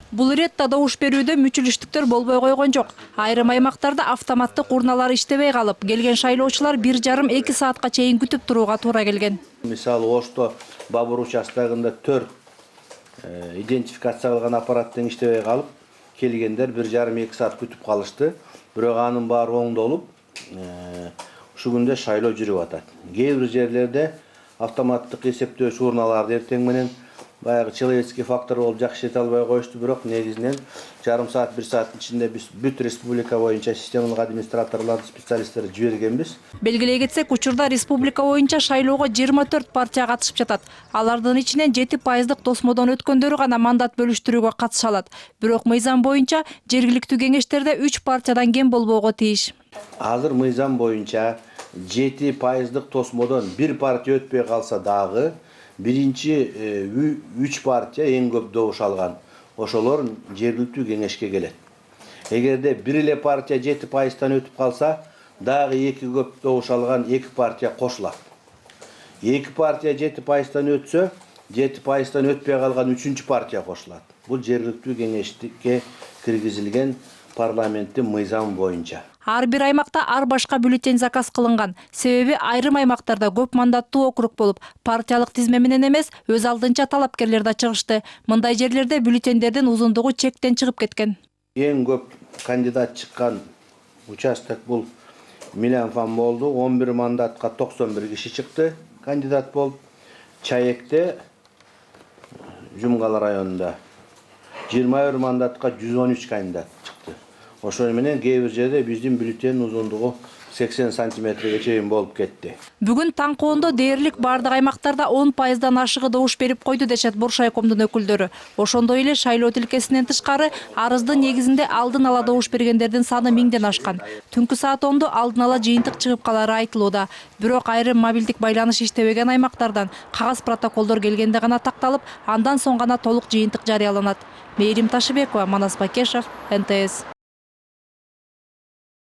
Бул иретте добуш берүүдө мүчүлүштүктөр болбой койгон жок. Айрым аймактарда автоматтык урналар иштебей калып, келген шайлоочулар 1,5–2 саатка чейин күтүп турууга туура келген. Мисалы, Ошто Бабур участогунда 4 идентификация кылган аппараттын иштебей калып, келгендер 1,5–2 саат күтүп калышты. Бирок анын баары оңдолуп, ушу күндө шайлоо жүрүп атат. Кээ бир жерлерде автоматтык эсептөөч урналарды эртең менен баягы человеческий фактор болуп жакшы ете албай коюшту, бирок негизинен жарым саат, 1 сааттын ичинде биз бүт республика боюнча системалык администраторлорду, специалисттерди жибергенбиз. Белгилей кетсек, учурда республика боюнча шайлоого 24 партия катышып жатат. Алардын ичинен 7% тосмодон өткөндөрү гана мандат бөлүштүрүүгө катыша алат. Бирок мыйзам боюнча жергиликтүү кеңештерде 3 партиядан кем болбоого тийиш. Азыр мыйзам боюнча 7% тосмодон 1 партия өтпөй калса дагы, биринчи 3 партия эң көп добуш алган. Ошолор жергиликтүү кеңешке келет. Эгерде бир эле партия 7%тан өтүп калса, дагы 2 көп добуш алган 2 партия кошулат. 2 партия 7%тан өтсө, 7%тан өтпөй калган 3-чү партия кошулат. Бул жергиликтүү кеңешке киргизилген парламенттин мыйзамы боюнча. Ар бир аймакта ар башка бюллетень заказ кылынган. Себеби айрым аймактарда көп мандаттуу округ болуп, партиялык тизме менен эмес, өз алдынча талапкерлер да чыгышты. Мындай жерлерде бюллетендердин узундугу чектен чыгып кеткен. Эң көп кандидат чыккан участок бул Милянфан болду. 11 мандатка 91 киши чыкты кандидат болуп. Чаекте Жумгала районунда 21 мандатка 113 кандидат чыкты. Ошол менен кээ бир жерде биздин бюллетень узундугу 80 сантиметрге чейин болуп кетти. Бүгүн таң коондо дээрлик бардык аймактарда 10%дан ашыгы добуш берип койду дешет Буршайкомдун өкүлдөрү. Ошондой эле шайлоо тилкесинен тышкары арыздын негизинде алдын ала добуш бергендердин саны 1000ден ашкан. Түнкү саат 10:00 алдын ала жыйынтык чыгып калары айтылууда. Бирок айрым мобилдик байланыш иштебеген аймактардан кагаз протоколдор келгенде гана такталып, андан соң гана толук жыйынтык жарыяланат. Мээрим Ташыбекова, Манас Бакешев, НТС.